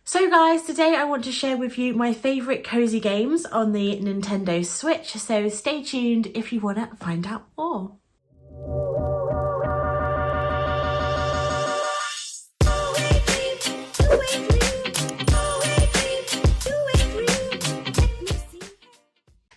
So guys, today I want to share with you my favourite cozy games on the Nintendo Switch, so stay tuned if you want to find out more.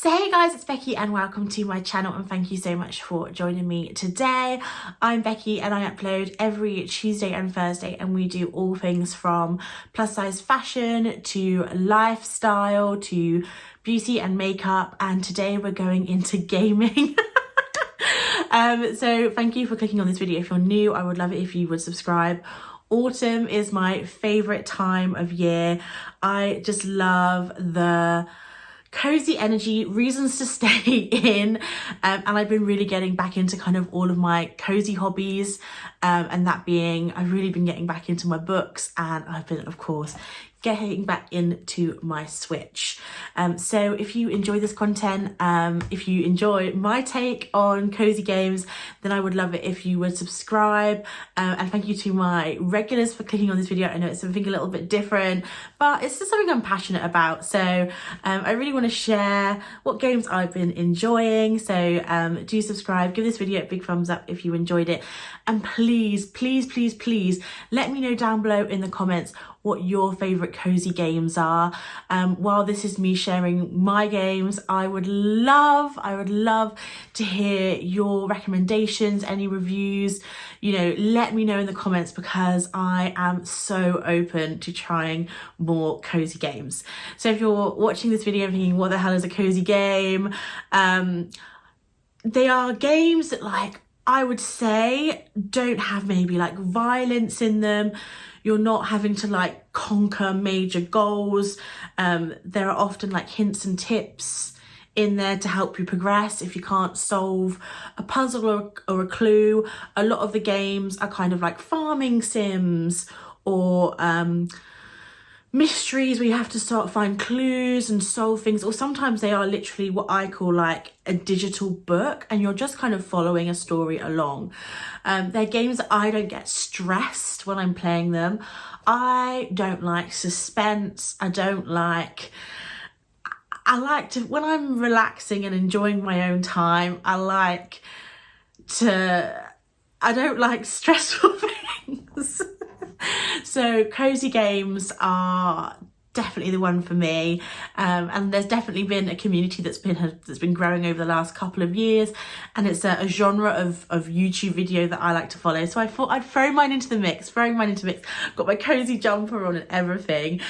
So hey guys, it's Becky and welcome to my channel and thank you so much for joining me today. I'm Becky and I upload every Tuesday and Thursday and we do all things from plus size fashion to lifestyle to beauty and makeup, and today we're going into gaming. So thank you for clicking on this video. If you're new, I would love it if you would subscribe. Autumn is my favourite time of year. I just love the cozy energy, reasons to stay in, and I've been really getting back into kind of all of my cozy hobbies, and that being I've really been getting back into my books, and I've been of course getting back into my Switch. So if you enjoy this content, if you enjoy my take on cozy games, then I would love it if you would subscribe, and thank you to my regulars for clicking on this video. I know it's something a little bit different, but it's just something I'm passionate about, so I really want to share what games I've been enjoying. So do subscribe, give this video a big thumbs up if you enjoyed it, and please let me know down below in the comments what your favourite cozy games are. While this is me sharing my games, I would love to hear your recommendations, any reviews. You know, let me know in the comments because I am so open to trying more cozy games. So if you're watching this video thinking, what the hell is a cozy game? They are games that, like, I would say don't have maybe like violence in them. You're not having to like conquer major goals. There are often like hints and tips in there to help you progress if you can't solve a puzzle or a clue. A lot of the games are kind of like farming sims or mysteries where you have to find clues and solve things, or sometimes they are literally what I call like a digital book and you're just kind of following a story along. They're games that I don't get stressed when I'm playing them. I don't like suspense. I like to, when I'm relaxing and enjoying my own time, I don't like stressful things. So cozy games are definitely the one for me, and there's definitely been a community that's been growing over the last couple of years, and it's a genre of YouTube video that I like to follow, so I thought I'd throw mine into the mix. Got my cozy jumper on and everything.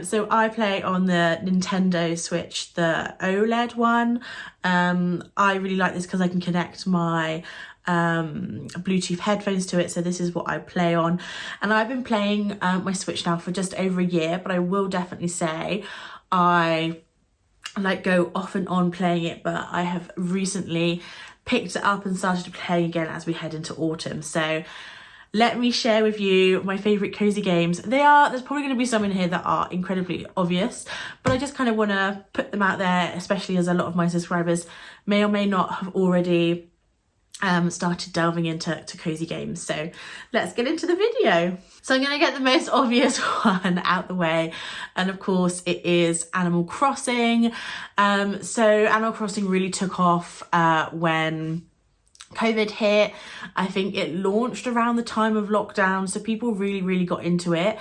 So I play on the Nintendo Switch, the OLED one. I really like this because I can connect my Bluetooth headphones to it, so this is what I play on, and I've been playing my Switch now for just over a year, but I will definitely say I like go off and on playing it, but I have recently picked it up and started to play again as we head into autumn. So let me share with you my favourite cozy games. There's probably going to be some in here that are incredibly obvious, but I just kind of want to put them out there, especially as a lot of my subscribers may or may not have already started delving into cozy games. So let's get into the video. So I'm going to get the most obvious one out the way, and of course it is Animal Crossing. So Animal Crossing really took off when COVID hit. I think it launched around the time of lockdown, so people really got into it.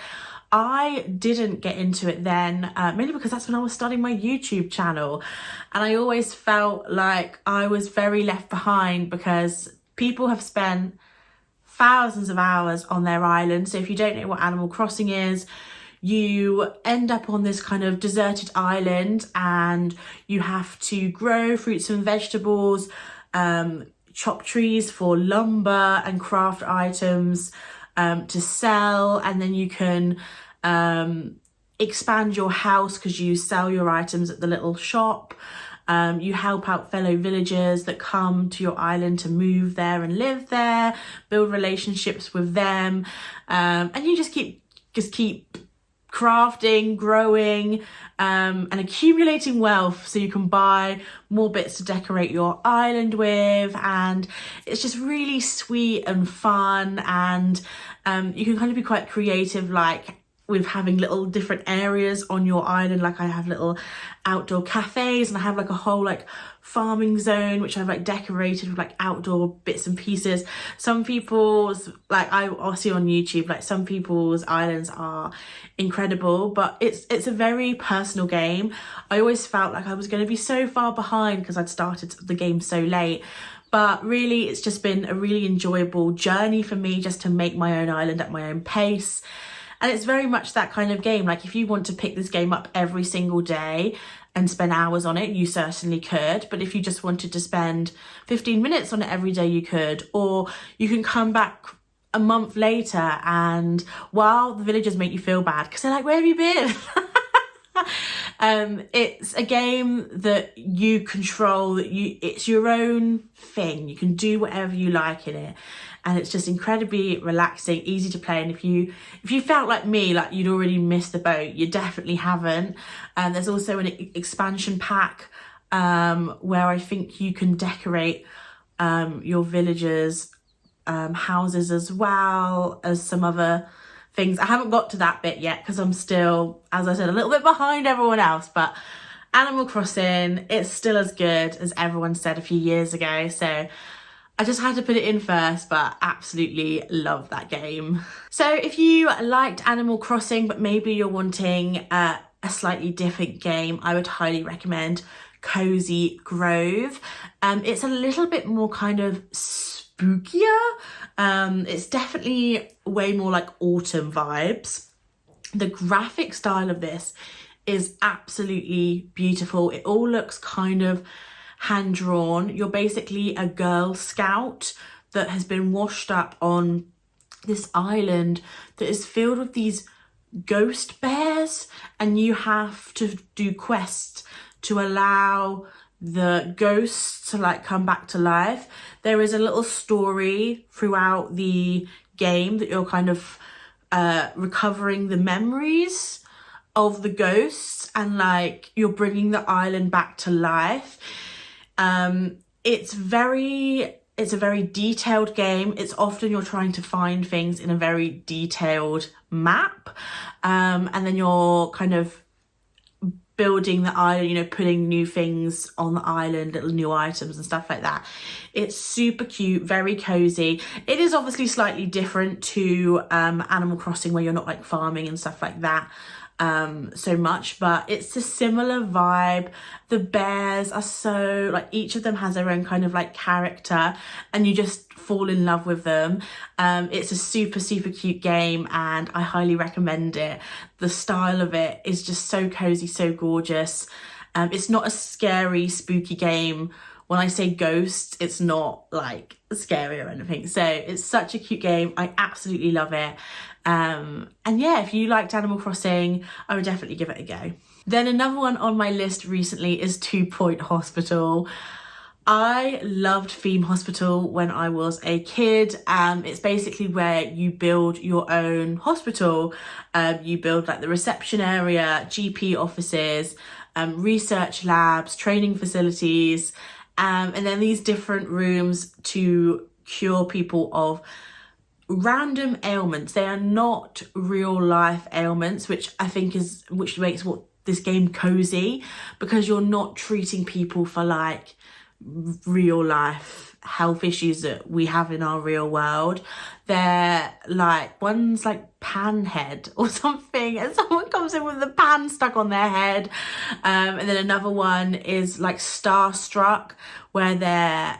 I didn't get into it then, mainly because that's when I was starting my YouTube channel, and I always felt like I was very left behind because people have spent thousands of hours on their island. So if you don't know what Animal Crossing is, you end up on this kind of deserted island and you have to grow fruits and vegetables, chop trees for lumber and craft items to sell, and then you can expand your house because you sell your items at the little shop. You help out fellow villagers that come to your island to move there and live there, build relationships with them, and you just keep crafting, growing, and accumulating wealth so you can buy more bits to decorate your island with. And it's just really sweet and fun, and you can kind of be quite creative, like with having little different areas on your island. Like I have little outdoor cafes, and I have like a whole like farming zone which I've like decorated with like outdoor bits and pieces. Some people's, like I'll see on YouTube, like some people's islands are incredible, but it's a very personal game. I always felt like I was going to be so far behind because I'd started the game so late, but really it's just been a really enjoyable journey for me just to make my own island at my own pace. And it's very much that kind of game. Like if you want to pick this game up every single day and spend hours on it, you certainly could. But if you just wanted to spend 15 minutes on it every day, you could. Or you can come back a month later and while the villagers make you feel bad because they're like, where have you been? It's a game that you control, that it's your own thing. You can do whatever you like in it, and it's just incredibly relaxing, easy to play. And if you felt like me, like you'd already missed the boat, you definitely haven't. And there's also an expansion pack where I think you can decorate your villagers' houses as well as some other things. I haven't got to that bit yet because I'm still, as I said, a little bit behind everyone else, but Animal Crossing, it's still as good as everyone said a few years ago. So I just had to put it in first, but absolutely love that game. So if you liked Animal Crossing, but maybe you're wanting a slightly different game, I would highly recommend Cozy Grove. It's a little bit more kind of spookier. It's definitely way more like autumn vibes. The graphic style of this is absolutely beautiful. It all looks kind of hand-drawn. You're basically a Girl Scout that has been washed up on this island that is filled with these ghost bears, and you have to do quests to allow the ghosts to like come back to life. There is a little story throughout the game that you're kind of recovering the memories of the ghosts, and like you're bringing the island back to life. It's a very detailed game. It's often you're trying to find things in a very detailed map, and then you're kind of building the island, you know, putting new things on the island, little new items and stuff like that. It's super cute, very cozy. It is obviously slightly different to Animal Crossing, where you're not like farming and stuff like that so much, but it's a similar vibe. The bears are so like, each of them has their own kind of like character, and you just fall in love with them. It's a super cute game, and I highly recommend it. The style of it is just so cozy, so gorgeous. It's not a scary, spooky game. When I say ghosts, it's not like scary or anything. So it's such a cute game. I absolutely love it. And yeah, if you liked Animal Crossing, I would definitely give it a go. Then another one on my list recently is 2 Point Hospital. I loved Theme Hospital when I was a kid. It's basically where you build your own hospital. You build like the reception area, GP offices, research labs, training facilities, and then these different rooms to cure people of random ailments. They are not real life ailments, which I think which makes what this game cozy, because you're not treating people for like real life health issues that we have in our real world. They're like, one's like Panhead or something, and someone comes in with a pan stuck on their head, and then another one is like Starstruck, where they're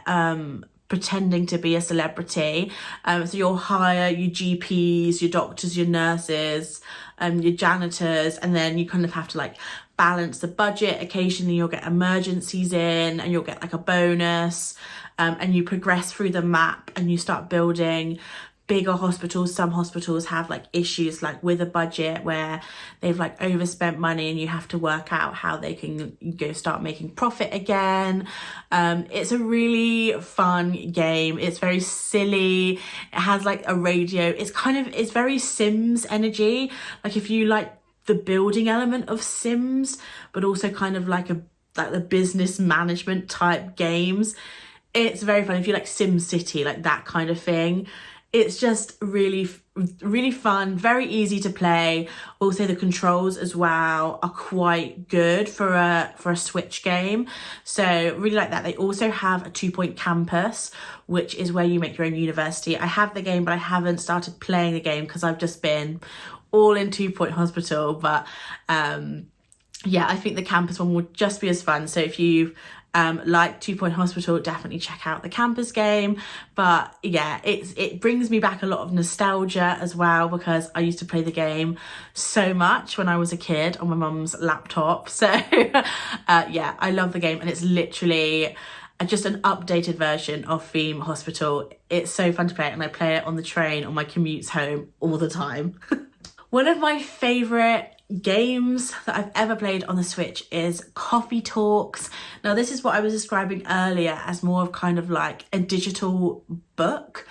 pretending to be a celebrity. So you'll hire your GPs, your doctors, your nurses, your janitors, and then you kind of have to like balance the budget. Occasionally you'll get emergencies in and you'll get like a bonus, and you progress through the map and you start building bigger hospitals. Some hospitals have like issues like with a budget where they've like overspent money, and you have to work out how they can go start making profit again. It's a really fun game. It's very silly. It has like a radio. It's very Sims energy. Like if you like the building element of Sims, but also kind of like the business management type games, it's very fun. If you like Sim City, like that kind of thing, It's just really, really fun, very easy to play. Also, the controls as well are quite good for a Switch game. So really like that. They also have a 2-point campus, which is where you make your own university. I have the game, but I haven't started playing the game because I've just been all in 2-point hospital. But yeah, I think the campus one will just be as fun. So if you like 2-point hospital, definitely check out the campus game. But yeah, it brings me back a lot of nostalgia as well, because I used to play the game so much when I was a kid on my mum's laptop. So yeah, I love the game, and it's literally just an updated version of Theme Hospital. It's so fun to play, and I play it on the train on my commutes home all the time. One of my favourite games that I've ever played on the Switch is Coffee Talks. Now, this is what I was describing earlier as more of kind of like a digital book.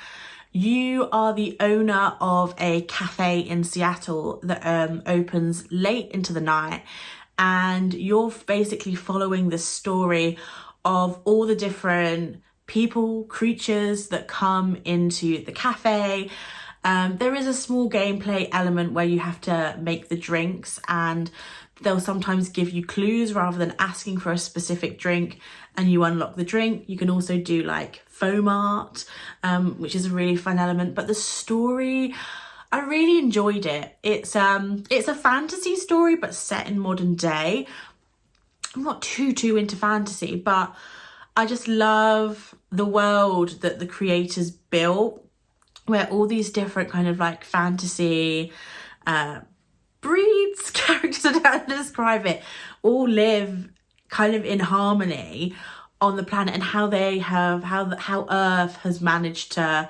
You are the owner of a cafe in Seattle that opens late into the night, and you're basically following the story of all the different people, creatures that come into the cafe. There is a small gameplay element where you have to make the drinks, and they'll sometimes give you clues rather than asking for a specific drink, and you unlock the drink. You can also do like foam art, which is a really fun element. But the story, I really enjoyed it. It's a fantasy story, but set in modern day. I'm not too into fantasy, but I just love the world that the creators built, where all these different kind of like fantasy breeds, characters, I don't know how to describe it, all live kind of in harmony on the planet, and how they have, how Earth has managed to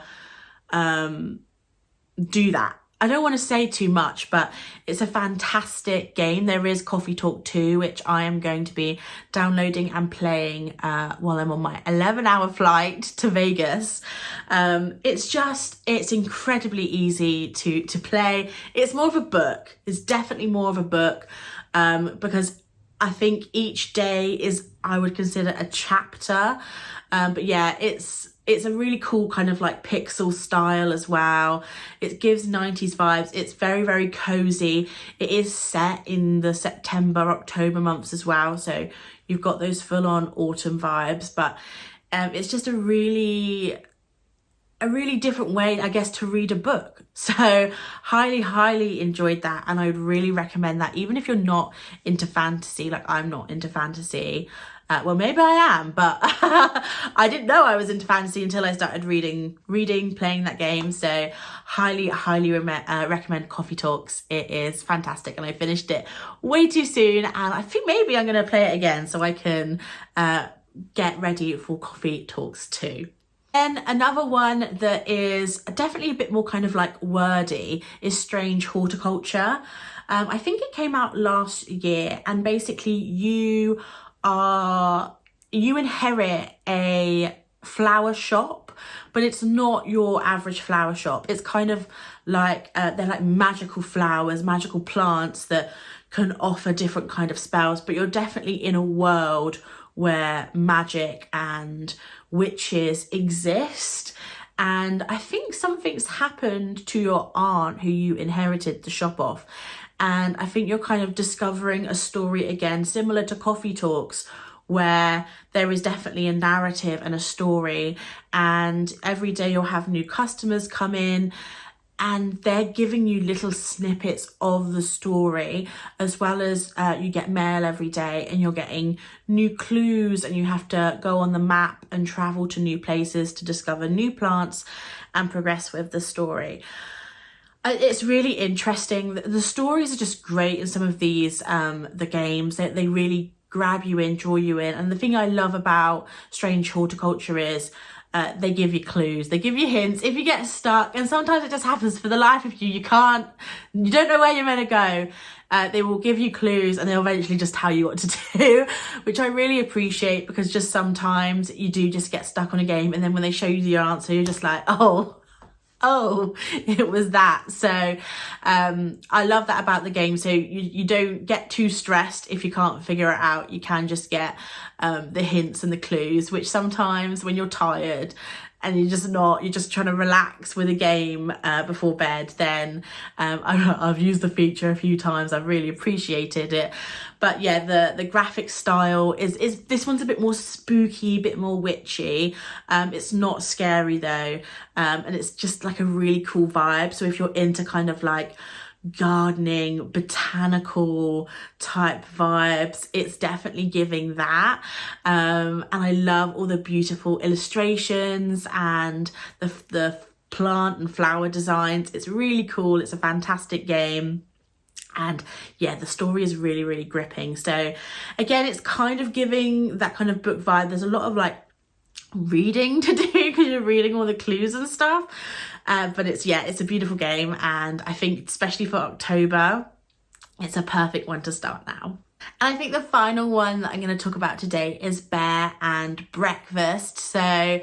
do that. I don't want to say too much, but it's a fantastic game. There is Coffee Talk 2, which I am going to be downloading and playing while I'm on my 11-hour flight to Vegas. It's incredibly easy to play. It's more of a book. It's definitely more of a book, because I think each day is, I would consider, a chapter. But yeah, it's a really cool kind of like pixel style as well. It gives 90s vibes. It's very, very cozy. It is set in the September, October months as well. So you've got those full on autumn vibes, but it's just a really different way, I guess, to read a book. So highly enjoyed that. And I would really recommend that, even if you're not into fantasy, like I'm not into fantasy. Well, maybe I am, but I didn't know I was into fantasy until I started reading, playing that game. So highly recommend Coffee Talks. It is fantastic, and I finished it way too soon, and I think maybe I'm going to play it again so I can get ready for Coffee Talks 2. Then another one that is definitely a bit more kind of like wordy is Strange Horticulture. I think it came out last year, and basically you inherit a flower shop, but it's not your average flower shop. It's kind of like they're like magical flowers, magical plants that can offer different kind of spells, but you're definitely in a world where magic and witches exist. And I think something's happened to your aunt who you inherited the shop off, and I think you're kind of discovering a story again, similar to Coffee Talks, where there is definitely a narrative and a story, and every day you'll have new customers come in, and they're giving you little snippets of the story, as well as you get mail every day, and you're getting new clues, and you have to go on the map and travel to new places to discover new plants and progress with the story. It's really interesting. The stories are just great in some of these the games. They really grab you in, draw you in. And the thing I love about Strange Horticulture is they give you clues, they give you hints if you get stuck, and sometimes it just happens for the life of you. You don't know where you're meant to go. They will give you clues, and they'll eventually just tell you what to do, which I really appreciate, because just sometimes you do just get stuck on a game, and then when they show you the answer, you're just like, oh, it was that. So I love that about the game. So you don't get too stressed if you can't figure it out. You can just get the hints and the clues, which sometimes when you're tired and you're just trying to relax with a game before bed, then I've used the feature a few times. I've really appreciated it. But yeah, the graphic style is this one's a bit more spooky, a bit more witchy. It's not scary though, and it's just like a really cool vibe. So if you're into kind of like gardening, botanical type vibes, it's definitely giving that. And I love all the beautiful illustrations and the plant and flower designs. It's really cool. It's a fantastic game. And yeah, the story is really, really gripping. So again, it's kind of giving that kind of book vibe. There's a lot of like reading to do because you're reading all the clues and stuff. But it's a beautiful game. And I think especially for October, it's a perfect one to start now. And I think the final one that I'm going to talk about today is Bear and Breakfast. So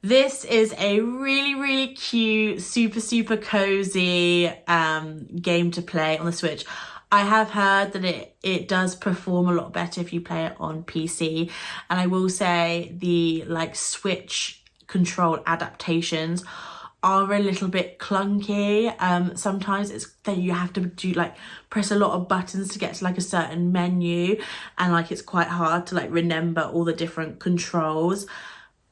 this is a really, really cute, super, super cozy game to play on the Switch. I have heard that it does perform a lot better if you play it on PC. And I will say the like Switch control adaptations are a little bit clunky. Sometimes it's that you have to do like press a lot of buttons to get to like a certain menu, and like it's quite hard to like remember all the different controls.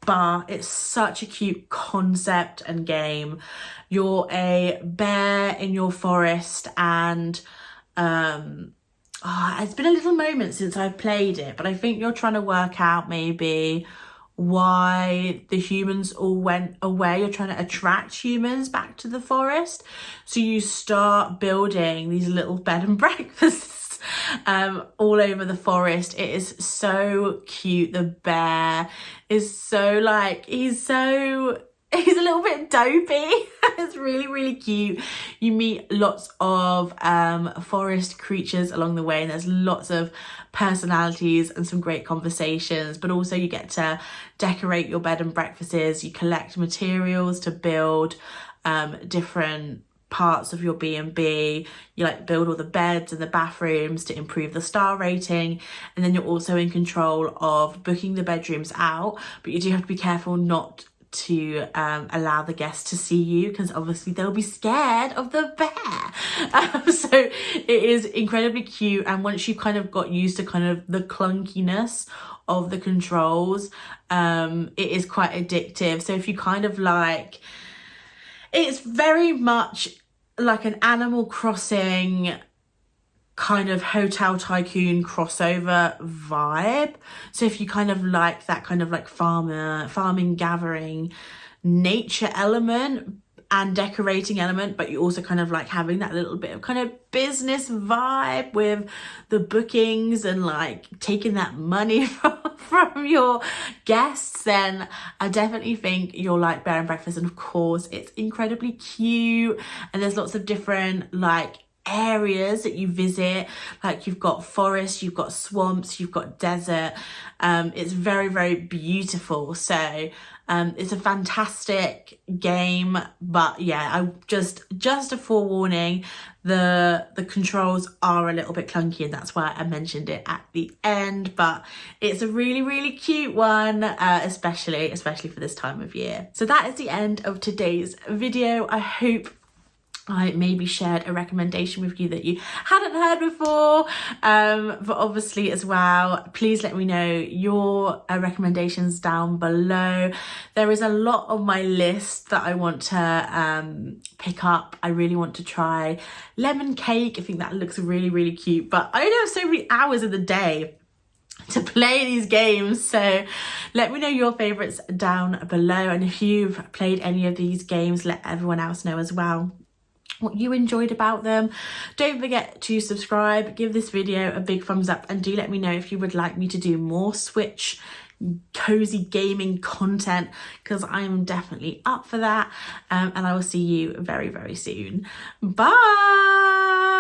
But it's such a cute concept and game. You're a bear in your forest, and it's been a little moment since I've played it, but I think you're trying to work out maybe why the humans all went away. You're trying to attract humans back to the forest. So you start building these little bed and breakfasts all over the forest. It is so cute. The bear is so like, he's a little bit dopey. It's really, really cute. You meet lots of forest creatures along the way, and there's lots of personalities and some great conversations, but also you get to decorate your bed and breakfasts. You collect materials to build different parts of your B&B. You like build all the beds and the bathrooms to improve the star rating, and then you're also in control of booking the bedrooms out, but you do have to be careful not to allow the guests to see you, because obviously they'll be scared of the bear. So it is incredibly cute, and once you kind of got used to kind of the clunkiness of the controls, it is quite addictive. So if you kind of like, it's very much like an Animal Crossing kind of Hotel Tycoon crossover vibe. So if you kind of like that kind of like farming, gathering, nature element and decorating element, but you also kind of like having that little bit of kind of business vibe with the bookings and like taking that money from your guests, then I definitely think you'll like Bear and Breakfast. And of course it's incredibly cute, and there's lots of different like areas that you visit. Like you've got forests, you've got swamps, you've got desert. It's very, very beautiful. So it's a fantastic game. But yeah, I just a forewarning, the controls are a little bit clunky, and that's why I mentioned it at the end. But it's a really, really cute one, especially for this time of year. So that is the end of today's video. I hope I maybe shared a recommendation with you that you hadn't heard before, but obviously as well, please let me know your recommendations down below. There is a lot on my list that I want to pick up. I really want to try lemon cake. I think that looks really, really cute, but I only have so many hours in the day to play these games. So let me know your favorites down below, and if you've played any of these games, let everyone else know as well what you enjoyed about them. Don't forget to subscribe, give this video a big thumbs up, and do let me know if you would like me to do more Switch cozy gaming content, because I am definitely up for that. And I will see you very, very soon. Bye.